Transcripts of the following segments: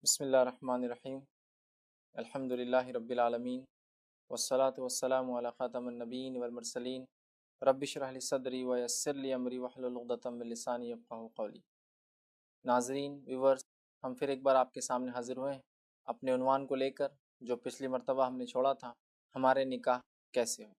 بسم اللہ الرحمن الرحیم الحمدللہ رب العالمین والصلاة والسلام علی خاتم النبیین والمرسلین رب اشرح لی صدری ویسر لی امری واحلل عقدۃ من لسانی یفقہوا قولی۔ ناظرین ویورز، ہم پھر ایک بار آپ کے سامنے حاضر ہوئے ہیں اپنے عنوان کو لے کر جو پچھلی مرتبہ ہم نے چھوڑا تھا، ہمارے نکاح کیسے ہو۔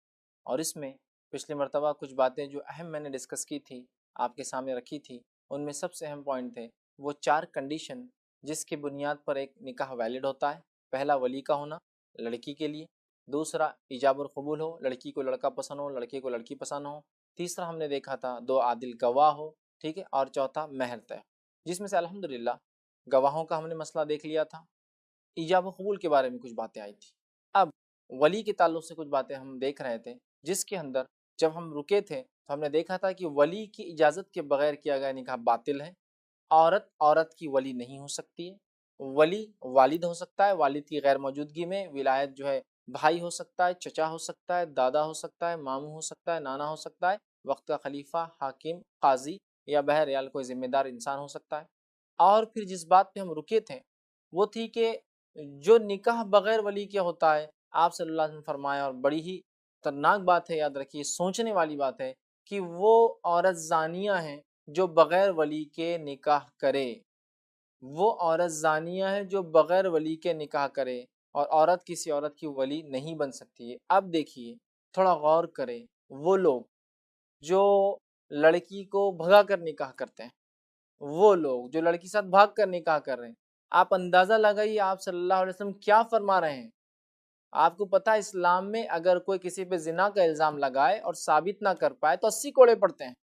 اور اس میں پچھلی مرتبہ کچھ باتیں جو اہم میں نے ڈسکس کی تھی، آپ کے سامنے رکھی تھی، ان میں سب سے اہم پوائنٹ تھے وہ 4 کنڈیشن جس کی بنیاد پر ایک نکاح ویلڈ ہوتا ہے۔ پہلا، ولی کا ہونا لڑکی کے لیے۔ دوسرا، ایجاب القبول ہو، لڑکی کو لڑکا پسند ہو، لڑکے کو لڑکی پسند ہو۔ تیسرا ہم نے دیکھا تھا 2 عادل گواہ ہو، ٹھیک ہے، اور چوتھا مہر طے، جس میں سے الحمدللہ گواہوں کا ہم نے مسئلہ دیکھ لیا تھا۔ ایجاب و قبول کے بارے میں کچھ باتیں آئی تھی۔ اب ولی کے تعلق سے کچھ باتیں ہم دیکھ رہے تھے، جس کے اندر جب ہم رکے تھے تو ہم نے دیکھا تھا کہ ولی کی اجازت کے بغیر کیا گیا نکاح باطل ہے۔ عورت کی ولی نہیں ہو سکتی ہے۔ ولی والد ہو سکتا ہے، والد کی غیر موجودگی میں ولایت جو ہے بھائی ہو سکتا ہے، چچا ہو سکتا ہے، دادا ہو سکتا ہے، ماموں ہو سکتا ہے، نانا ہو سکتا ہے، وقت کا خلیفہ، حاکم، قاضی یا بہرحال کوئی ذمہ دار انسان ہو سکتا ہے۔ اور پھر جس بات پہ ہم رکے تھے وہ تھی کہ جو نکاح بغیر ولی کے ہوتا ہے، آپ صلی اللہ علیہ وسلم فرمایا، اور بڑی ہی خطرناک بات ہے، یاد رکھیے، سوچنے والی بات ہے، کہ وہ عورت زانیہ ہیں جو بغیر ولی کے نکاح کرے۔ وہ عورت زانیہ ہے جو بغیر ولی کے نکاح کرے، اور عورت کسی عورت کی ولی نہیں بن سکتی ہے۔ اب دیکھیے، تھوڑا غور کریں، وہ لوگ جو لڑکی کو بھگا کر نکاح کرتے ہیں، وہ لوگ جو لڑکی ساتھ بھاگ کر نکاح کر رہے ہیں، آپ اندازہ لگائیے آپ صلی اللہ علیہ وسلم کیا فرما رہے ہیں۔ آپ کو پتہ ہے اسلام میں اگر کوئی کسی پہ زنا کا الزام لگائے اور ثابت نہ کر پائے تو 80 کوڑے پڑتے ہیں،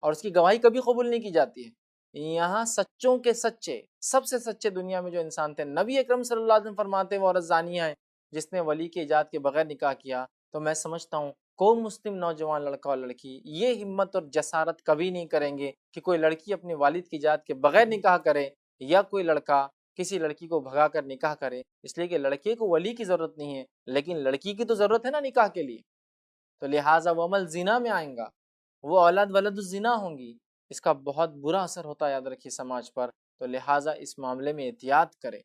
اور اس کی گواہی کبھی قبول نہیں کی جاتی ہے۔ یہاں سچوں کے سچے، سب سے سچے دنیا میں جو انسان تھے، نبی اکرم صلی اللہ علیہ وسلم فرماتے وہ عورت زانیہ ہے جس نے ولی کی اجازت کے بغیر نکاح کیا۔ تو میں سمجھتا ہوں کوئی مسلم نوجوان لڑکا اور لڑکی یہ ہمت اور جسارت کبھی نہیں کریں گے کہ کوئی لڑکی اپنے والد کی اجازت کے بغیر نکاح کرے، یا کوئی لڑکا کسی لڑکی کو بھگا کر نکاح کرے، اس لیے کہ لڑکے کو ولی کی ضرورت نہیں ہے، لیکن لڑکی کی تو ضرورت ہے نا نکاح کے لیے۔ تو لہٰذا وہ عمل زنا میں آئیں گا، وہ اولاد ولد الزنا ہوں گی، اس کا بہت برا اثر ہوتا ہے، یاد رکھیے، سماج پر۔ تو لہٰذا اس معاملے میں احتیاط کرے۔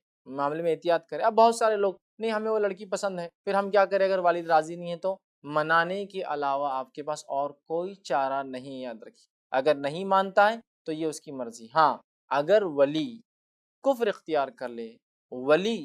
اب بہت سارے لوگ، نہیں ہمیں وہ لڑکی پسند ہے، پھر ہم کیا کریں اگر والد راضی نہیں ہے؟ تو منانے کے علاوہ آپ کے پاس اور کوئی چارہ نہیں، یاد رکھیے۔ اگر نہیں مانتا ہے تو یہ اس کی مرضی۔ ہاں، اگر ولی کفر اختیار کر لے، ولی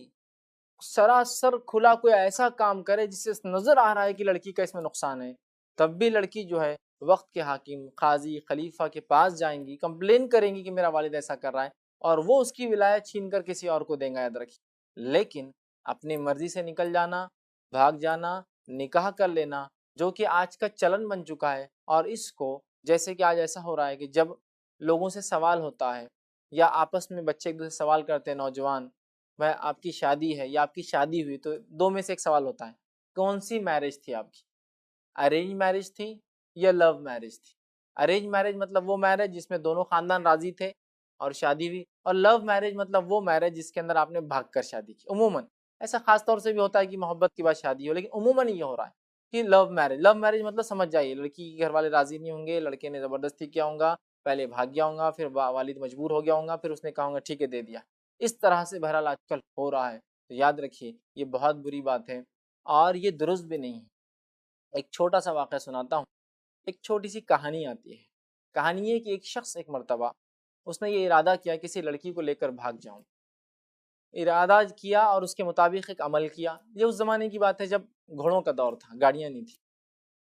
سراسر کھلا کوئی ایسا کام کرے جس سے نظر آ رہا ہے کہ لڑکی کا اس میں نقصان ہے، تب بھی لڑکی جو ہے وقت کے حاکم، قاضی، خلیفہ کے پاس جائیں گی، کمپلین کریں گی کہ میرا والد ایسا کر رہا ہے، اور وہ اس کی ولایت چھین کر کسی اور کو دیں گا، یاد رکھیے۔ لیکن اپنی مرضی سے نکل جانا، بھاگ جانا، نکاح کر لینا، جو کہ آج کا چلن بن چکا ہے، اور اس کو جیسے کہ آج ایسا ہو رہا ہے کہ جب لوگوں سے سوال ہوتا ہے یا آپس میں بچے ایک دوسرے سے سوال کرتے ہیں، نوجوان، بھائی آپ کی شادی ہے یا آپ کی شادی ہوئی، تو دو میں سے ایک سوال ہوتا ہے، کون سی میرج تھی آپ کی؟ ارینج میرج تھی یا لو میرج تھی؟ ارینج میرج مطلب وہ میرج جس میں دونوں خاندان راضی تھے اور شادی ہوئی، اور لو میرج مطلب وہ میرج جس کے اندر آپ نے بھاگ کر شادی کی۔ عموماً ایسا خاص طور سے بھی ہوتا ہے کہ محبت کے بعد شادی ہو، لیکن عموماً یہ ہو رہا ہے کہ لو میرج مطلب سمجھ جائیے، لڑکی کے گھر والے راضی نہیں ہوں گے، لڑکے نے زبردستی کیا ہوگا، پہلے بھاگ گیا ہوگا، پھر والد مجبور ہو گیا ہوگا، پھر اس نے کہا ہوگا ٹھیک ہے دے دیا۔ اس طرح سے بہرحال آج کل ہو رہا ہے، تو یاد رکھیے یہ بہت بری بات ہے، اور یہ درست بھی نہیں ہے۔ ایک چھوٹا سا واقعہ سناتا ہوں، ایک چھوٹی سی کہانی آتی ہے۔ کہانی یہ کہ ایک شخص ایک مرتبہ اس نے یہ ارادہ کیا کسی لڑکی کو لے کر بھاگ جاؤں، ارادہ کیا اور اس کے مطابق ایک عمل کیا۔ یہ اس زمانے کی بات ہے جب گھوڑوں کا دور تھا، گاڑیاں نہیں تھی۔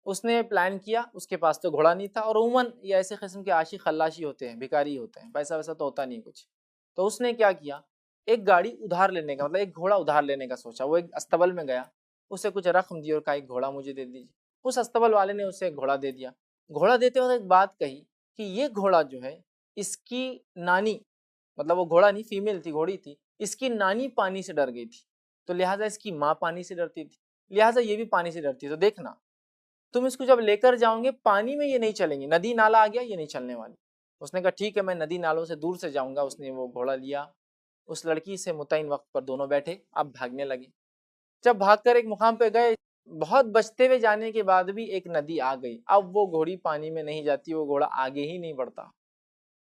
اس نے پلان کیا، اس کے پاس تو گھوڑا نہیں تھا، اور عموماً یہ ایسے قسم کے عاشق خلاشی ہوتے ہیں، بھکاری ہوتے ہیں، پیسہ ویسا تو ہوتا نہیں کچھ۔ تو اس نے کیا کیا، ایک گاڑی ادھار لینے کا، مطلب ایک گھوڑا ادھار لینے کا سوچا۔ وہ ایک استبل میں گیا، اسے کچھ رقم دی اور کہا ایک گھوڑا مجھے دے دیجیے۔ اس استبل والے نے اسے ایک گھوڑا دے دیا۔ گھوڑا دیتے وقت ایک بات کہی کہ یہ گھوڑا جو ہے، اس کی نانی، مطلب وہ گھوڑا نہیں، فیمیل تھی، گھوڑی تھی، اس کی نانی پانی سے ڈر گئی تھی، تو لہٰذا اس کی ماں پانی سے ڈرتی تھی، لہٰذا یہ بھی پانی سے ڈرتی ہے۔ تو دیکھنا، تم اس کو جب لے کر جاؤں گے پانی میں یہ نہیں چلیں گے، ندی نالا آ گیا یہ نہیں چلنے والی۔ اس نے کہا ٹھیک ہے، میں ندی نالوں سے دور سے جاؤں گا۔ اس نے وہ گھوڑا لیا، اس لڑکی سے متعین وقت پر دونوں بیٹھے، اب بھاگنے لگے۔ جب بھاگ کر ایک مقام پہ گئے، بہت بچتے ہوئے جانے کے بعد بھی ایک ندی آ گئی، اب وہ گھوڑی پانی میں نہیں جاتی، وہ گھوڑا آگے ہی نہیں بڑھتا۔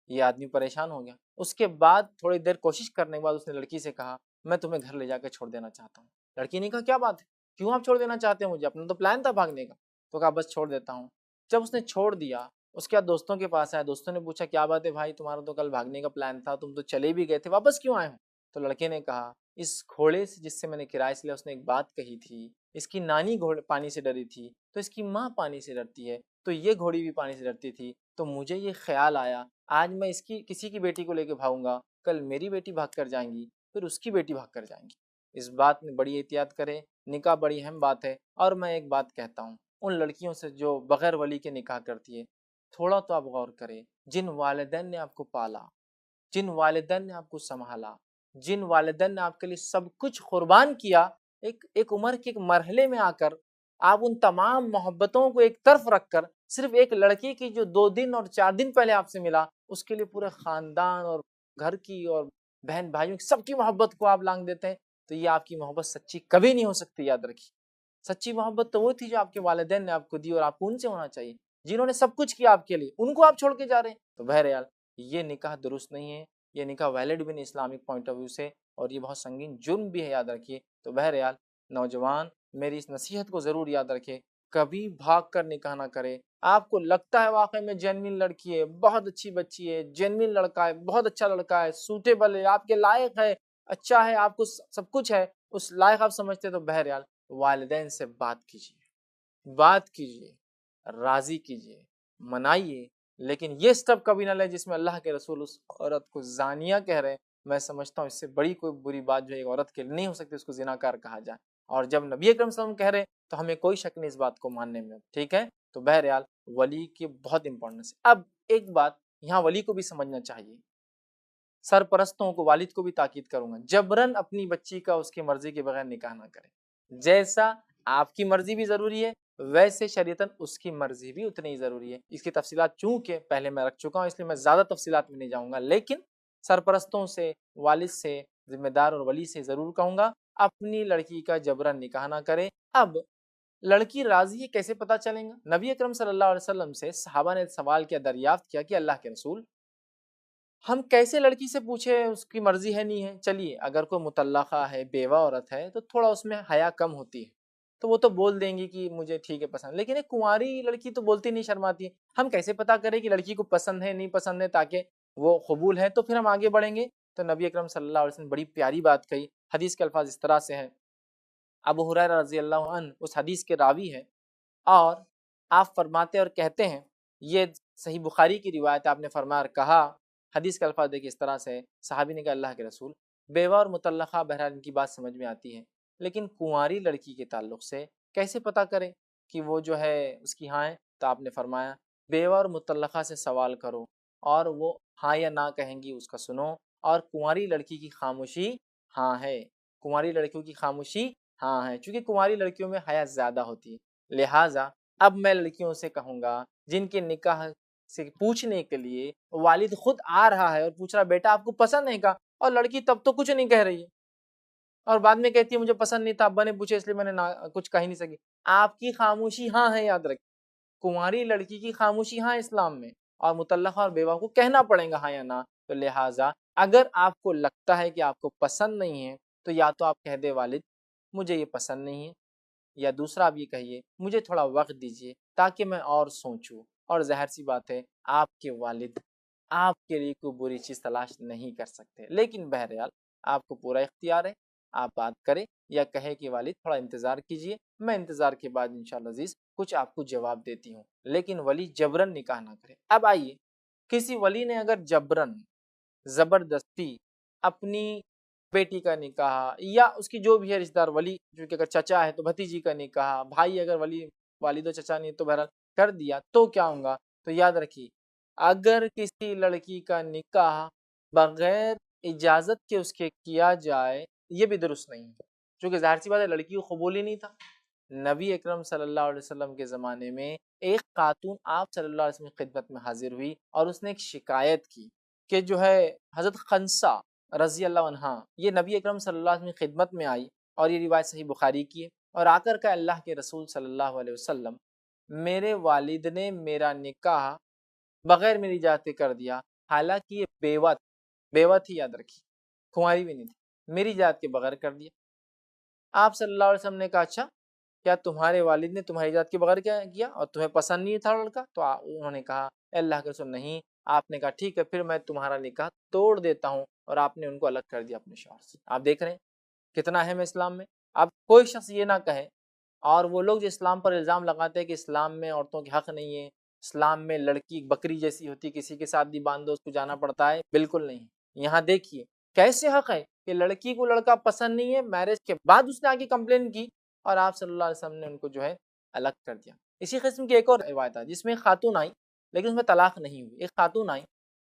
یہ آدمی پریشان ہو گیا. اس کے بعد تھوڑی دیر کوشش کرنے کے بعد اس نے لڑکی سے کہا میں تمہیں گھر لے جا کے چھوڑ دینا چاہتا ہوں. لڑکی نے کہا کیا بات ہے, کیوں آپ چھوڑ دینا چاہتے ہیں مجھے, اپنا تو پلان تھا بھاگنے کا. تو کہا بس چھوڑ دیتا ہوں. جب اس نے چھوڑ دیا, اس کے بعد دوستوں کے پاس آیا, دوستوں نے پوچھا کیا بات ہے بھائی, تمہارا تو کل بھاگنے کا پلان تھا, تم تو چلے بھی گئے تھے, واپس کیوں آئے ہو؟ تو لڑکے نے کہا اس گھوڑے سے جس سے میں نے کرایہ سے لیا اس نے ایک بات کہی تھی, اس کی نانی گھوڑے پانی سے ڈری تھی تو اس کی ماں پانی سے ڈرتی ہے, تو یہ گھوڑی بھی پانی سے ڈرتی تھی, تو مجھے یہ خیال آیا آج میں اس کی کسی کی بیٹی کو لے کے بھاگوں گا, کل میری بیٹی بھاگ کر جائیں گی, پھر اس کی بیٹی بھاگ کر جائیں گی. اس بات میں بڑی احتیاط کرے, نکاح بڑی اہم بات ہے. اور میں ایک بات کہتا ہوں ان لڑکیوں سے جو بغیر ولی کے نکاح کرتی ہے, تھوڑا تو آپ غور کریں, جن والدین نے آپ کو پالا, جن والدین نے آپ کو سنبھالا, جن والدین نے آپ کے لیے سب کچھ قربان کیا, ایک عمر کے ایک مرحلے میں آ کر آپ ان تمام محبتوں کو ایک طرف رکھ کر صرف ایک لڑکی کی جو 2 دن اور 4 دن پہلے آپ سے ملا, اس کے لیے پورے خاندان اور گھر کی اور بہن بھائیوں کی سب کی محبت کو آپ لانگ دیتے ہیں, تو یہ آپ کی محبت سچی کبھی نہیں ہو سکتی. یاد رکھیے, سچی محبت تو وہ تھی جو آپ کے والدین نے آپ کو دی, اور آپ کو ان سے ہونا چاہیے جنہوں نے سب کچھ کیا آپ کے لیے, ان کو آپ چھوڑ کے جا رہے ہیں. تو بہرحال یہ نکاح درست نہیں ہے, یہ نکاح ویلڈ بھی نہیں اسلامک پوائنٹ آف ویو سے, اور یہ بہت سنگین جرم بھی ہے, یاد رکھیے. تو بہرحال نوجوان میری اس نصیحت کو ضرور یاد رکھے, کبھی بھاگ کر نکاح نہ کرے. آپ کو لگتا ہے واقعی میں جینوین لڑکی ہے, بہت اچھی بچی ہے, جینوین لڑکا ہے, بہت اچھا لڑکا ہے, سوٹیبل ہے, آپ کے لائق ہے, اچھا ہے, آپ کو سب کچھ ہے, اس لائق آپ سمجھتے, تو بہرحال والدین سے بات کیجیے, راضی کیجیے, منائیے, لیکن یہ سٹیپ کبھی نہ لے جس میں اللہ کے رسول اس عورت کو زانیہ کہہ رہے ہیں. میں سمجھتا ہوں اس سے بڑی کوئی بری بات جو ایک عورت کے لیے نہیں ہو سکتی, اس کو زناکار کہا جائے. اور جب نبی اکرم صلی اللہ علیہ وسلم کہہ رہے تو ہمیں کوئی شک نہیں اس بات کو ماننے میں, ٹھیک ہے. تو بہرحال ولی کی بہت امپورٹنس ہے. اب ایک بات یہاں ولی کو بھی سمجھنا چاہیے, سرپرستوں کو, والد کو بھی تاکید کروں گا, جبرن اپنی بچی کا اس کی مرضی کے بغیر نکاح نہ کریں. جیسا آپ کی مرضی بھی ضروری ہے, ویسے شریعتاً اس کی مرضی بھی اتنی ہی ضروری ہے. اس کی تفصیلات چونکہ پہلے میں رکھ چکا ہوں, اس لیے میں زیادہ تفصیلات میں نہیں جاؤں گا, لیکن سرپرستوں سے, والد سے, ذمہ دار اور ولی سے ضرور کہوں گا اپنی لڑکی کا جبرن نکاح نہ کرے. اب لڑکی راضی ہے کیسے پتہ چلیں گا؟ نبی اکرم صلی اللہ علیہ وسلم سے صحابہ نے سوال کیا, دریافت کیا کہ اللہ کے رسول ہم کیسے لڑکی سے پوچھے اس کی مرضی ہے نہیں ہے؟ چلیے اگر کوئی مطلقہ ہے, بیوہ عورت ہے, تو تھوڑا اس میں حیا کم ہوتی ہے, تو وہ تو بول دیں گی کہ مجھے ٹھیک ہے پسند, لیکن ایک کنواری لڑکی تو بولتی نہیں, شرماتی ہے. ہم کیسے پتا کریں کہ لڑکی کو پسند ہے نہیں پسند ہے, تاکہ وہ قبول ہے, تو پھر ہم آگے بڑھیں گے. تو نبی اکرم صلی اللہ علیہ وسلم بڑی پیاری بات کہی. حدیث کے الفاظ اس طرح سے ہیں, ابو ہریرہ رضی اللہ عنہ اس حدیث کے راوی ہیں, اور آپ فرماتے اور کہتے ہیں, یہ صحیح بخاری کی روایت, آپ نے فرمایا اور کہا, حدیث کا الفاظ دیکھیں اس طرح سے, صحابی نے کہا اللہ کے رسول بیوہ اور مطلقہ بہرحال ان کی بات سمجھ میں آتی ہے, لیکن کنواری لڑکی کے تعلق سے کیسے پتہ کریں کہ وہ جو ہے اس کی ہاں ہے؟ تو آپ نے فرمایا بیوہ اور مطلقہ سے سوال کرو, اور وہ ہاں یا نہ کہیں گی اس کا سنو, اور کنواری لڑکی کی خاموشی ہاں ہے, کنواری لڑکیوں کی خاموشی ہاں ہے, چونکہ کنواری لڑکیوں میں حیا زیادہ ہوتی ہے. لہٰذا اب میں لڑکیوں سے کہوں گا جن کے نکاح سے پوچھنے کے لیے والد خود آ رہا ہے اور پوچھ رہا بیٹا آپ کو پسند ہے کا, اور لڑکی تب تو کچھ نہیں کہہ رہی ہے, اور بعد میں کہتی ہے مجھے پسند نہیں تھا, ابا نے پوچھا اس لیے میں نے کچھ کہہ نہیں سکی. آپ کی خاموشی ہاں ہے, یاد رکھیں, کنواری لڑکی کی خاموشی ہاں اسلام میں, اور مطلقہ اور بیوہ کو کہنا پڑے گا ہاں یا نہ. تو لہٰذا اگر آپ کو لگتا ہے کہ آپ کو پسند نہیں ہے, تو یا تو آپ کہہ دے والد مجھے یہ پسند نہیں ہے, یا دوسرا آپ یہ کہیے مجھے تھوڑا وقت دیجیے تاکہ میں اور سوچوں. اور ظاہر سی بات ہے آپ کے والد آپ کے لیے کوئی بری چیز تلاش نہیں کر سکتے, لیکن بہرحال آپ کو پورا اختیار ہے, آپ بات کریں یا کہے کہ والد تھوڑا انتظار کیجیے, میں انتظار کے بعد انشاءاللہ عزیز کچھ آپ کو جواب دیتی ہوں, لیکن ولی جبرن نکاح نہ کرے. اب آئیے, کسی ولی نے اگر جبرن زبردستی اپنی بیٹی کا نکاح, یا اس کی جو بھی ہے رشتہ دار ولی, جو کہ اگر چچا ہے تو بھتیجی کا نکاح, بھائی اگر ولی والد و چچا نہیں تو بہرحال کر دیا, تو کیا ہوگا؟ تو یاد رکھیے اگر کسی لڑکی کا نکاح بغیر اجازت کے اس کے کیا جائے, یہ بھی درست نہیں ہے, چونکہ ظاہر سی بات ہے لڑکی کو قبول ہی نہیں تھا. نبی اکرم صلی اللہ علیہ وسلم کے زمانے میں ایک خاتون آپ صلی اللہ علیہ وسلم کی خدمت میں حاضر ہوئی, اور اس نے ایک شکایت کی کہ جو ہے حضرت خنسا رضی اللہ عنہ, یہ نبی اکرم صلی اللہ علیہ وسلم کی خدمت میں آئی, اور یہ روایت صحیح بخاری کی ہے, اور آ کر کہ اللہ کے رسول صلی اللہ علیہ وسلم میرے والد نے میرا نکاح بغیر میری اجازت کر دیا, حالانکہ یہ بیوہ تھی، یاد رکھیے، کنواری بھی نہیں تھی، میری اجازت کے بغیر کر دیا۔ آپ صلی اللہ علیہ وسلم نے کہا اچھا کیا تمہارے والد نے تمہاری اجازت کے بغیر کیا کیا اور تمہیں پسند نہیں تھا لڑکا؟ تو انہوں نے کہا اے اللہ کے رسول نہیں۔ آپ نے کہا ٹھیک ہے پھر میں تمہارا نکاح توڑ دیتا ہوں، اور آپ نے ان کو الگ کر دیا اپنے شوہر سے۔ آپ دیکھ رہے ہیں کتنا اہم ہے اسلام میں۔ اب کوئی شخص یہ نہ کہے، اور وہ لوگ جو اسلام پر الزام لگاتے ہیں کہ اسلام میں عورتوں کے حق نہیں ہے، اسلام میں لڑکی بکری جیسی ہوتی، کسی کے ساتھ بھی باندھو اس کو جانا پڑتا ہے، بالکل نہیں۔ یہاں دیکھیے کیسے حق ہے کہ لڑکی کو لڑکا پسند نہیں ہے، میرج کے بعد اس نے آگے کمپلین کی اور آپ صلی اللہ علیہ وسلم نے ان کو جو ہے الگ کر دیا۔ اسی قسم کی ایک اور روایت ہے جس میں ایک خاتون آئی لیکن اس میں طلاق نہیں ہوئی۔ ایک خاتون آئی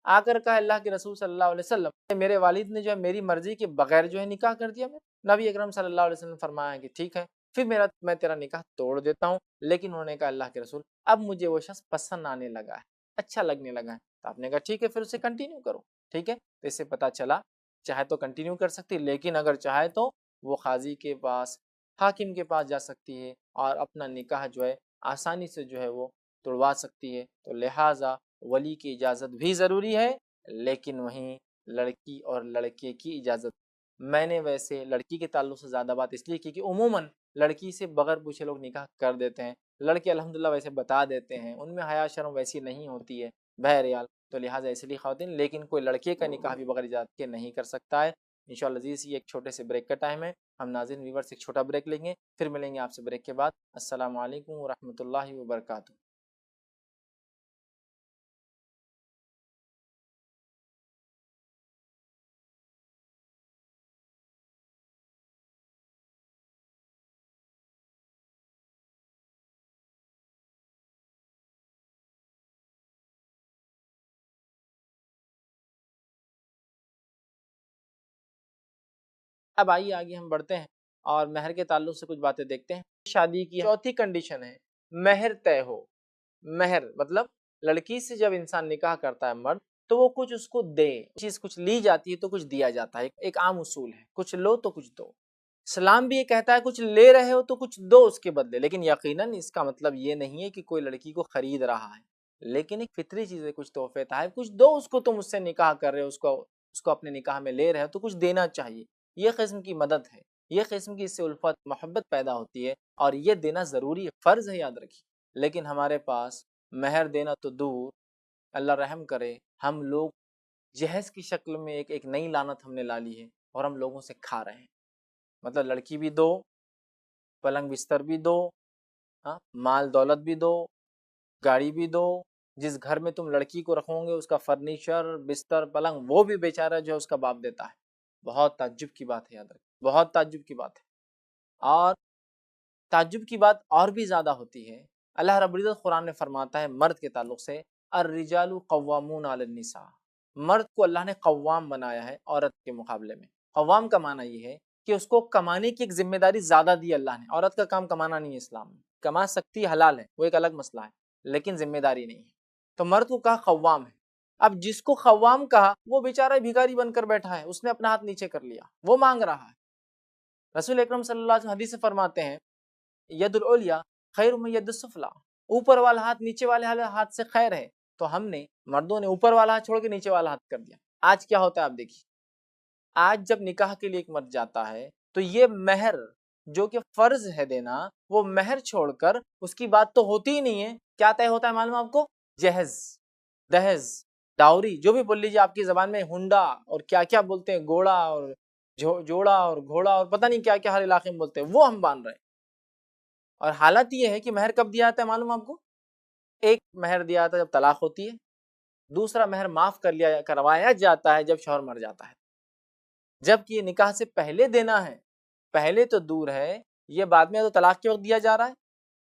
آ کر کہا اللہ کے رسول صلی اللہ علیہ وسلم میرے والد نے جو ہے میری مرضی کے بغیر جو ہے نکاح کر دیا۔ نبی اکرم صلی اللہ علیہ وسلم نے فرمایا کہ ٹھیک ہے پھر میں تیرا نکاح توڑ دیتا ہوں، لیکن انہوں نے کہا اللہ کے رسول اب مجھے وہ شخص پسند آنے لگا ہے، اچھا لگنے لگا ہے۔ تو آپ نے کہا ٹھیک ہے پھر اسے کنٹینیو کرو۔ ٹھیک ہے، تو اس سے پتہ چلا چاہے تو کنٹینیو کر سکتی، لیکن اگر چاہے تو وہ قاضی کے پاس، حاکم کے پاس جا سکتی ہے اور اپنا نکاح جو ہے آسانی سے جو ہے وہ توڑوا سکتی ہے۔ تو لہٰذا ولی کی اجازت بھی ضروری ہے، لیکن وہیں لڑکی اور لڑکے کی اجازت۔ میں نے ویسے لڑکی کے تعلق سے زیادہ بات اس لیے کی کہ عموماً لڑکی سے بغیر پوچھے لوگ نکاح کر دیتے ہیں، لڑکے الحمدللہ ویسے بتا دیتے ہیں، ان میں حیا شرم ویسی نہیں ہوتی ہے بہرحال، تو لہٰذا اس لیے خواتین، لیکن کوئی لڑکے کا نکاح بھی بغیر اجازت کے نہیں کر سکتا ہے۔ انشاءاللہ عزیز یہ ایک چھوٹے سے بریک کا ٹائم ہے، ہم ناظرین ویورز ایک چھوٹا بریک لیں گے، پھر ملیں گے آپ سے بریک کے بعد۔ السلام علیکم ورحمۃ اللہ وبرکاتہ۔ اب آئیے آگے ہم بڑھتے ہیں اور مہر کے تعلق سے کچھ باتیں دیکھتے ہیں۔ شادی کی چوتھی کنڈیشن ہے مہر طے ہو۔ مہر مطلب لڑکی سے جب انسان نکاح کرتا ہے مرد تو وہ کچھ اس کو دے، چیز کچھ لی جاتی ہے تو کچھ دیا جاتا ہے، ایک عام اصول ہے، کچھ لو تو کچھ دو۔ اسلام بھی یہ کہتا ہے کچھ لے رہے ہو تو کچھ دو اس کے بدلے، لیکن یقیناً اس کا مطلب یہ نہیں ہے کہ کوئی لڑکی کو خرید رہا ہے، لیکن ایک فطری چیز ہے، کچھ تحفے تحائف کچھ دو اس کو، تم اس سے نکاح کر رہے ہو، اس کو اپنے نکاح میں لے رہے ہو تو کچھ دینا چاہیے۔ یہ قسم کی مدد ہے، یہ قسم کی اس سے الفت محبت پیدا ہوتی ہے، اور یہ دینا ضروری ہے، فرض ہے، یاد رکھیے۔ لیکن ہمارے پاس مہر دینا تو دور، اللہ رحم کرے، ہم لوگ جہیز کی شکل میں ایک نئی لعنت ہم نے لا لی ہے اور ہم لوگوں سے کھا رہے ہیں۔ مطلب لڑکی بھی دو، پلنگ بستر بھی دو، مال دولت بھی دو، گاڑی بھی دو، جس گھر میں تم لڑکی کو رکھو گے اس کا فرنیچر، بستر، پلنگ وہ بھی بیچارہ جو ہے اس کا باپ دیتا ہے۔ بہت تعجب کی بات ہے، یاد رکھیں، بہت تعجب کی بات ہے۔ اور تعجب کی بات اور بھی زیادہ ہوتی ہے، اللہ رب العزت قرآن میں فرماتا ہے مرد کے تعلق سے الرجال قوامون علی النساء، مرد کو اللہ نے قوام بنایا ہے عورت کے مقابلے میں۔ قوام کا معنی یہ ہے کہ اس کو کمانے کی ایک ذمہ داری زیادہ دی اللہ نے۔ عورت کا کام کمانا نہیں ہے، اسلام میں کما سکتی، حلال ہے، وہ ایک الگ مسئلہ ہے، لیکن ذمہ داری نہیں ہے۔ تو مرد کو کہا قوام ہے۔ اب جس کو قوام کہا وہ بیچارہ بھیکاری بن کر بیٹھا ہے، اس نے اپنا ہاتھ نیچے کر لیا، وہ مانگ رہا ہے۔ رسول اکرم صلی اللہ علیہ وسلم حدیث سے فرماتے ہیں ید العلیٰ خیر من ید السفلیٰ، اوپر والا ہاتھ نیچے والے ہاتھ سے خیر ہے۔ تو ہم نے مردوں نے اوپر والا ہاتھ چھوڑ کے نیچے والا ہاتھ کر دیا۔ آج کیا ہوتا ہے آپ دیکھیے، آج جب نکاح کے لیے ایک مرد جاتا ہے تو یہ مہر جو کہ فرض ہے دینا، وہ مہر چھوڑ کر اس کی بات تو ہوتی ہی نہیں ہے، کیا طے ہوتا ہے معلوم آپ کو؟ جہیز، دہیز، ڈاوری، جو بھی بول لیجیے آپ کی زبان میں، ہنڈا اور کیا کیا بولتے ہیں، گوڑا اور جوڑا اور گھوڑا اور پتہ نہیں کیا کیا ہر علاقے میں بولتے ہیں، وہ ہم باندھ رہے ہیں۔ اور حالت یہ ہے کہ مہر کب دیا جاتا ہے معلوم آپ کو؟ ایک مہر دیا جاتا ہے جب طلاق ہوتی ہے، دوسرا مہر معاف کروایا جاتا ہے جب شوہر مر جاتا ہے۔ جبکہ یہ نکاح سے پہلے دینا ہے، پہلے تو دور ہے، یہ بعد میں تو طلاق کے وقت دیا جا رہا ہے۔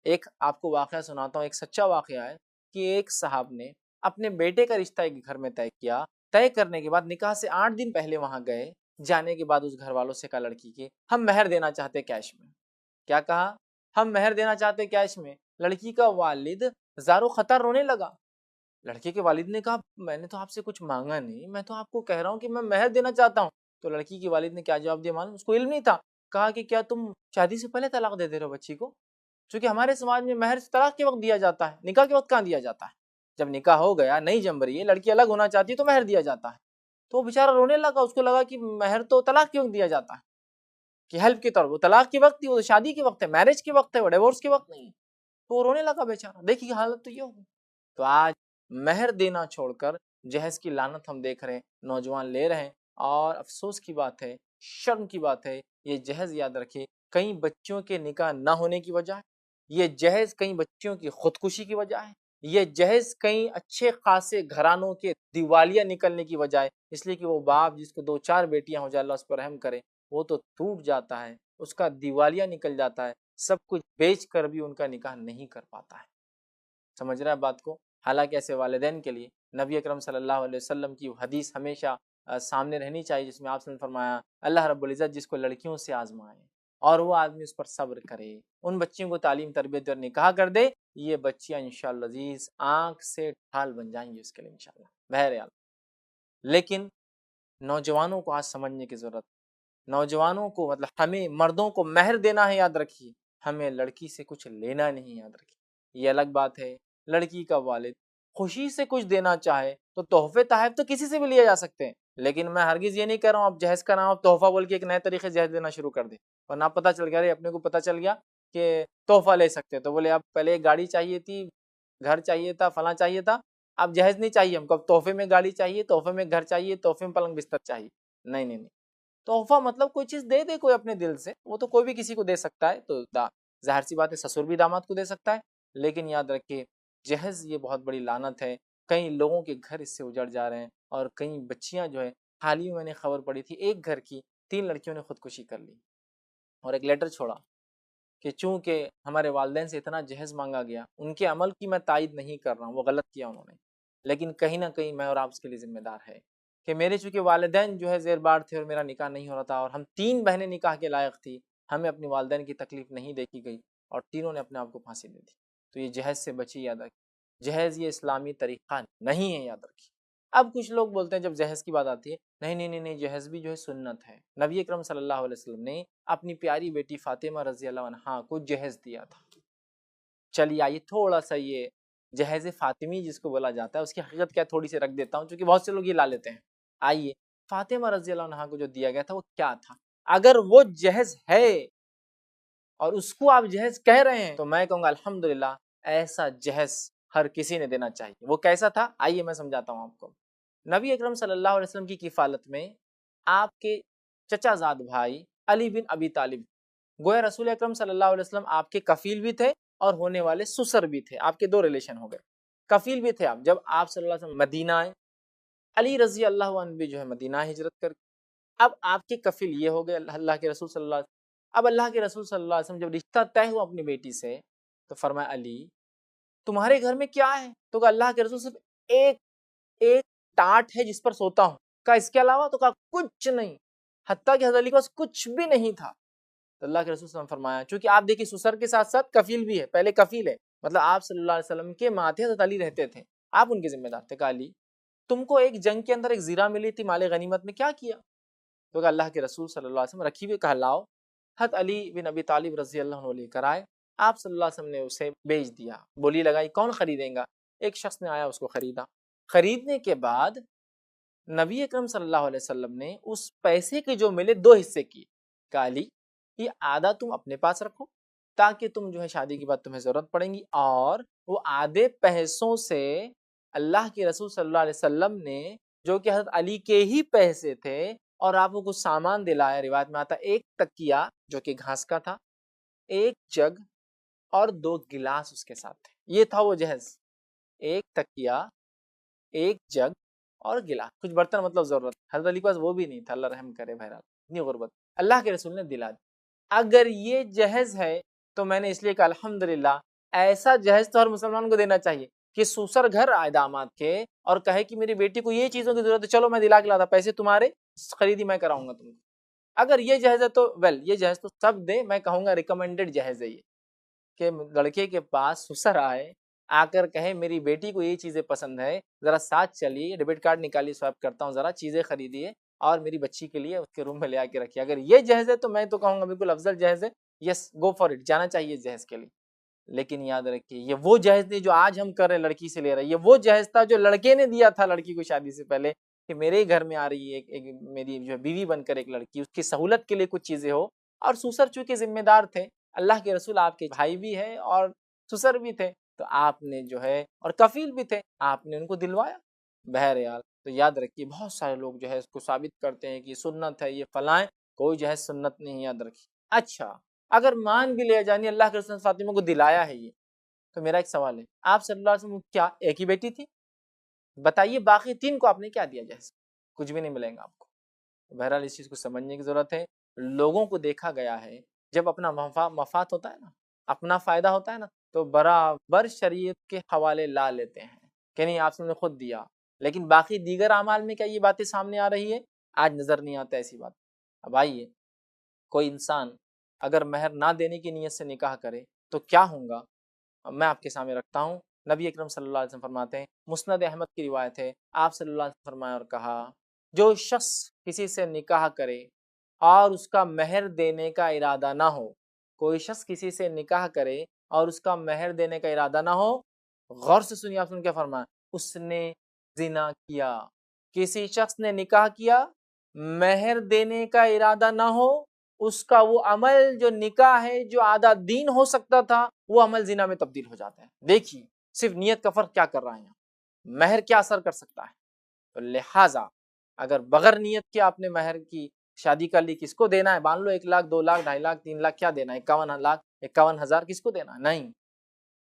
ایک آپ کو واقعہ سناتا ہوں، ایک سچا واقعہ ہے کہ ایک صاحب نے اپنے بیٹے کا رشتہ ایک گھر میں طے کیا، طے کرنے کے بعد نکاح سے 8 دن پہلے وہاں گئے، جانے کے بعد اس گھر والوں سے کہا لڑکی کے ہم مہر دینا چاہتے کیش میں۔ کیا کہا؟ ہم مہر دینا چاہتے کیش میں۔ لڑکی کا والد زارو خطر رونے لگا۔ لڑکی کے والد نے کہا میں نے تو آپ سے کچھ مانگا نہیں، میں تو آپ کو کہہ رہا ہوں کہ میں مہر دینا چاہتا ہوں۔ تو لڑکی کے والد نے کیا جواب دیا معلوم؟ اس کو علم نہیں تھا، کہا کہ کیا تم شادی سے پہلے طلاق دے رہے ہو بچی کو؟ چونکہ ہمارے سماج میں مہر طلاق کے وقت دیا جاتا ہے، نکاح کے وقت کہاں دیا جاتا ہے۔ جب نکاح ہو گیا نہیں جم رہی ہے لڑکی الگ ہونا چاہتی ہے تو مہر دیا جاتا ہے. تو وہ بیچارہ رونے لگا, اس کو لگا کہ مہر تو طلاق کے وقت دیا جاتا ہے کہ ہیلپ کے طور پر, وہ طلاق کے وقت ہی, وہ شادی کے وقت ہے, میرج کے وقت ہے, وہ ڈیورس کے وقت نہیں ہے. تو وہ رونے لگا بیچارہ, دیکھیے حالت تو یہ ہوگی. تو آج مہر دینا چھوڑ کر جہیز کی لعنت ہم دیکھ رہے ہیں نوجوان لے رہے ہیں, اور افسوس کی بات ہے, شرم کی بات ہے, یہ جہیز یاد رکھیے کئی بچوں کے نکاح نہ ہونے کی وجہ ہے, یہ جہیز کئی بچوں کی خودکشی کی وجہ ہے, یہ جہیز کئی اچھے خاصے گھرانوں کے دیوالیہ نکلنے کی وجہ ہے, اس لیے کہ وہ باپ جس کو 2-4 بیٹیاں ہو جائے اللہ اس پر رحم کرے, وہ تو ٹوٹ جاتا ہے, اس کا دیوالیہ نکل جاتا ہے, سب کچھ بیچ کر بھی ان کا نکاح نہیں کر پاتا ہے. سمجھ رہا ہے بات کو؟ حالانکہ ایسے والدین کے لیے نبی اکرم صلی اللہ علیہ وسلم کی حدیث ہمیشہ سامنے رہنی چاہیے, جس میں آپ نے فرمایا اللہ رب العزت جس کو لڑکیوں سے آزمائے اور وہ آدمی اس پر صبر کرے, ان بچیوں کو تعلیم تربیت اور نکاح کر دے, یہ بچیاں انشاءاللہ عزیز آنکھ سے ڈھال بن جائیں گی اس کے لیے انشاءاللہ بہرحال. لیکن نوجوانوں کو آج سمجھنے کی ضرورت, نوجوانوں کو مطلب ہمیں مردوں کو مہر دینا ہے, یاد رکھیے ہمیں لڑکی سے کچھ لینا نہیں, یاد رکھیے. یہ الگ بات ہے لڑکی کا والد خوشی سے کچھ دینا چاہے تو تحفے تحائف تو کسی سے بھی لیے جا سکتے ہیں, لیکن میں ہرگز یہ نہیں کہہ رہا ہوں آپ جہیز کا نام آپ تحفہ بول کے ایک نئے طریقے سے جہیز دینا شروع کر دیں, ورنہ پتہ چل گیا اپنے کو پتہ چل گیا کہ تحفہ لے سکتے, تو بولے اب پہلے ایک گاڑی چاہیے تھی, گھر چاہیے تھا, فلاں چاہیے تھا, اب جہیز نہیں چاہیے ہم کو, اب تحفے میں گاڑی چاہیے, تحفے میں گھر چاہیے, تحفے میں پلنگ بستر چاہیے. نہیں نہیں نہیں, تحفہ مطلب کوئی چیز دے دے کوئی اپنے دل سے, وہ تو کوئی بھی کسی کو دے سکتا ہے, تو ظاہر سی بات ہے سسر بھی داماد کو دے سکتا ہے, لیکن یاد رکھیے جہیز یہ بہت بڑی لعنت ہے, کئی لوگوں کے گھر اس سے اجڑ جا رہے ہیں, اور کئی بچیاں جو ہے, حال ہی میں نے خبر پڑی تھی ایک گھر کی 3 لڑکیوں نے خودکشی کر لی, اور ایک لیٹر چھوڑا کہ چونکہ ہمارے والدین سے اتنا جہیز مانگا گیا, ان کے عمل کی میں تائید نہیں کر رہا ہوں, وہ غلط کیا انہوں نے, لیکن کہیں نہ کہیں میں اور آپ اس کے لیے ذمہ دار ہے کہ میرے چونکہ والدین جو ہے زیر بار تھے اور میرا نکاح نہیں ہو رہا تھا, اور ہم 3 بہنیں نکاح کے لائق تھی, ہمیں اپنی والدین کی تکلیف نہیں دیکھی گئی, اور تینوں نے اپنے آپ کو پھانسی دے دی. تو یہ جہیز سے بچی, یاد رکھیے جہیز یہ اسلامی طریقہ نہیں ہے, یاد رکھیے. اب کچھ لوگ بولتے ہیں جب جہیز کی بات آتی ہے, نہیں نہیں نہیں نہیں, جہیز بھی جو ہے سنت ہے. نبی اکرم صلی اللہ علیہ وسلم نے اپنی پیاری بیٹی فاطمہ رضی اللہ عنہا کو جہیز دیا تھا. چلیے آئیے تھوڑا سا یہ جہیز فاطمی جس کو بولا جاتا ہے اس کی حقیقت کیا تھوڑی سی رکھ دیتا ہوں, چونکہ بہت سے لوگ یہ لا لیتے ہیں. آئیے فاطمہ رضی اللہ عنہا کو جو دیا گیا تھا وہ کیا تھا, اگر وہ جہیز ہے اور اس کو آپ جہیز کہہ رہے ہیں تو میں کہوں گا الحمدللہ ایسا جہیز ہر کسی نے دینا چاہیے. وہ کیسا تھا آئیے میں سمجھاتا ہوں آپ کو. نبی اکرم صلی اللہ علیہ وسلم کی کفالت میں آپ کے چچا زاد بھائی علی بن ابی طالب, گویا رسول اکرم صلی اللہ علیہ وسلم آپ کے کفیل بھی تھے اور ہونے والے سسر بھی تھے, آپ کے 2 ریلیشن ہو گئے. کفیل بھی تھے آپ جب آپ صلی اللہ علیہ وسلم مدینہ آئے, علی رضی اللہ عنہ بھی جو ہے مدینہ ہجرت کر, اب آپ کے کفیل یہ ہو گئے اللہ کے رسول صلی اللہ علیہ وسلم. اب اللہ کے رسول صلی اللہ علیہ وسلم جب رشتہ طے ہوا اپنی بیٹی سے تو فرمایا علی تمہارے گھر میں کیا ہے, تو کہا اللہ کے رسول صرف ایک ٹاٹ ہے جس پر سوتا ہوں, کہا اس کے علاوہ, تو کہا کچھ نہیں, حتیٰ کہ حضرت علی کے پاس کچھ بھی نہیں تھا. تو اللہ کے رسول صلی اللہ علیہ وسلم فرمایا, چونکہ آپ دیکھیے سسر کے ساتھ ساتھ کفیل بھی ہے, پہلے کفیل ہے, مطلب آپ صلی اللہ علیہ وسلم کے ماتھے حضرت علی رہتے تھے, آپ ان کے ذمہ دار تھے. کہا علی تم کو ایک جنگ کے اندر ایک زیرہ ملی تھی مال غنیمت میں, کیا کیا؟ تو کہا اللہ کے رسول صلی اللہ علیہ وسلم رکھی ہوئی, کہا لاؤ. حضرت علی بن ابی طالب رضی اللہ عنہ لے کر آئے, آپ صلی اللہ علیہ وسلم نے اسے بیچ دیا, بولی لگائی کون خریدیں گا, ایک شخص نے آیا اس کو خریدا. خریدنے کے بعد نبی اکرم صلی اللہ علیہ وسلم نے اس پیسے کے جو ملے 2 حصے کیے. کہا علی یہ آدھا تم اپنے پاس رکھو تاکہ تم جو ہے شادی کے بعد تمہیں ضرورت پڑیں گی, اور وہ آدھے پیسوں سے اللہ کے رسول صلی اللہ علیہ وسلم نے جو کہ حضرت علی کے ہی پیسے تھے اور آپ کو کچھ سامان دلایا, روایت میں آتا ایک تکیہ جو کہ گھاس کا تھا, ایک جگ اور 2 گلاس اس کے ساتھ تھے. یہ تھا وہ جہیز, ایک تکیہ, ایک جگ اور گلاس, کچھ برتن مطلب ضرورت. حضرت علی کے پاس وہ بھی نہیں تھا, اللہ رحم کرے بہرحال, اتنی غربت اللہ کے رسول نے دلا دی. اگر یہ جہیز ہے تو میں نے اس لیے کہا الحمدللہ ایسا جہیز تو ہر مسلمان کو دینا چاہیے کہ سسر گھر آئے داماد کے اور کہے کہ میری بیٹی کو یہ چیزوں کی ضرورت ہے, چلو میں دلا کے لاتا, پیسے تمہارے, خریدی میں کراؤں گا تم کو. اگر یہ جہیز ہے تو یہ جہیز تو سب دے, میں کہوں گا ریکمینڈڈ جہیز ہے یہ, کہ لڑکے کے پاس سسر آئے آ کر کہے میری بیٹی کو یہ چیزیں پسند ہے, ذرا ساتھ چلیے, ڈیبٹ کارڈ نکالیے, سوائپ کرتا ہوں, ذرا چیزیں خریدیے اور میری بچی کے لیے اس کے روم میں لے آ کے رکھیے. اگر یہ جہیز ہے تو میں تو کہوں گا بالکل افضل جہیز ہے, یس گو فار اٹ, جانا چاہیے جہیز کے لیے. لیکن یاد رکھیے یہ وہ جہیز نہیں جو آج ہم کر رہے لڑکی سے لے رہے، یہ وہ جہیز تھا جو لڑکے نے دیا تھا لڑکی کو شادی سے پہلے کہ میرے گھر میں آ رہی ہے ایک میری جو بیوی بن کر ایک لڑکی، اس کی سہولت کے لیے کچھ چیزیں ہو۔ اور سسر چونکہ ذمہ دار تھے، اللہ کے رسول آپ کے بھائی بھی ہے اور سسر بھی تھے، تو آپ نے جو ہے اور کفیل بھی تھے، آپ نے ان کو دلوایا۔ بہرحال تو یاد رکھیے بہت سارے لوگ جو ہے اس کو ثابت کرتے ہیں کہ یہ سنت ہے، یہ فلاں، کوئی جو ہے سنت نہیں، یاد رکھیے۔ اچھا اگر مان بھی لیا جانی اللہ کے رسول فاطمہ کو دلایا ہے یہ، تو میرا ایک سوال ہے، آپ صلی اللہ علیہ وسلم کیا ایک ہی بیٹی تھی؟ بتائیے باقی 3 کو آپ نے کیا دیا جیسے؟ کچھ بھی نہیں ملیں گا آپ کو۔ بہرحال اس چیز کو سمجھنے کی ضرورت ہے۔ لوگوں کو دیکھا گیا ہے جب اپنا مفاد ہوتا ہے نا، اپنا فائدہ ہوتا ہے نا، تو برابر شریعت کے حوالے لا لیتے ہیں کہ نہیں آپ نے خود دیا، لیکن باقی دیگر اعمال میں کیا یہ باتیں سامنے آ رہی ہے؟ آج نظر نہیں آتا ایسی بات۔ اب آئیے، کوئی انسان اگر مہر نہ دینے کی نیت سے نکاح کرے تو کیا ہوگا؟ میں آپ کے سامنے رکھتا ہوں۔ نبی اکرم صلی اللہ علیہ وسلم فرماتے ہیں، مسند احمد کی روایت ہے، آپ صلی اللہ علیہ وسلم فرمایا اور کہا، جو شخص کسی سے نکاح کرے اور اس کا مہر دینے کا ارادہ نہ ہو، کوئی شخص کسی سے نکاح کرے اور اس کا مہر دینے کا ارادہ نہ ہو، غور سے سنیے آپ نے کیا فرمایا، اس نے زنا کیا۔ کسی شخص نے نکاح کیا، مہر دینے کا ارادہ نہ ہو، اس کا وہ عمل جو نکاح ہے جو آدھا دین ہو سکتا تھا وہ عمل زنا میں تبدیل ہو جاتا ہے۔ دیکھیے صرف نیت کا فرق کیا کر رہا ہے، مہر کیا اثر کر سکتا ہے۔ تو لہٰذا اگر بغیر نیت کے آپ نے مہر کی شادی کر لی، کس کو دینا ہے؟ مان لو 1 لاکھ 2 لاکھ 2.5 لاکھ 3 لاکھ، کیا دینا ہے؟ 51 لاکھ 51 ہزار کس کو دینا ہے؟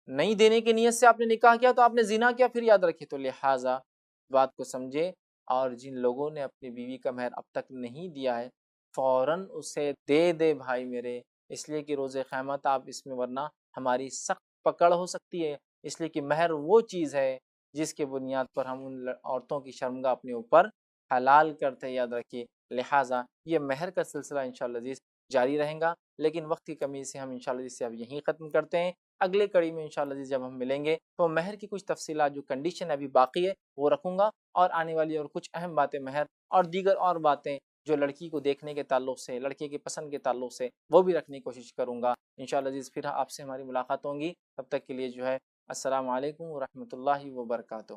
نہیں دینے کی نیت سے آپ نے نکاح کیا تو آپ نے زنا کیا، پھر یاد رکھیے۔ تو لہٰذا بات کو سمجھے، اور جن لوگوں نے اپنی بیوی کا مہر اب تک نہیں دیا ہے فوراً اسے دے بھائی میرے، اس لیے کہ روز قیامت آپ اس میں ورنہ ہماری سخت پکڑ ہو سکتی ہے، اس لیے کہ مہر وہ چیز ہے جس کے بنیاد پر ہم ان عورتوں کی شرمگاہ اپنے اوپر حلال کرتے ہیں، یاد رکھیے۔ لہٰذا یہ مہر کا سلسلہ انشاءاللہ عزیز جاری رہیں گا، لیکن وقت کی کمی سے ہم انشاءاللہ عزیز سے اب یہیں ختم کرتے ہیں۔ اگلے کڑی میں انشاءاللہ عزیز جب ہم ملیں گے تو مہر کی کچھ تفصیلات جو کنڈیشن ابھی باقی ہے وہ رکھوں گا، اور آنے والی اور کچھ اہم باتیں مہر اور دیگر اور باتیں جو لڑکی کو دیکھنے کے تعلق سے، لڑکے کے پسند کے تعلق سے، وہ بھی رکھنے کی کوشش کروں گا انشاءاللہ عزیز۔ پھر آپ سے ہماری ملاقات ہوں گی، تب تک کے لیے جو ہے السلام علیکم ورحمۃ اللہ وبرکاتہ۔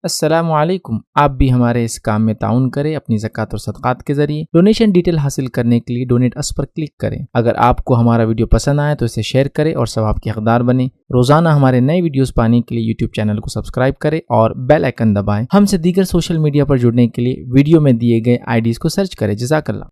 السلام علیکم، آپ بھی ہمارے اس کام میں تعاون کریں اپنی زکوٰۃ اور صدقات کے ذریعے۔ ڈونیشن ڈیٹیل حاصل کرنے کے لیے ڈونیٹ اس پر کلک کریں۔ اگر آپ کو ہمارا ویڈیو پسند آئے تو اسے شیئر کریں اور ثواب کے حقدار بنیں۔ روزانہ ہمارے نئے ویڈیوز پانے کے لیے یوٹیوب چینل کو سبسکرائب کریں اور بیل آئیکن دبائیں۔ ہم سے دیگر سوشل میڈیا پر جڑنے کے لیے ویڈیو میں دیے گئے IDs کو سرچ کریں۔ جزاک اللہ۔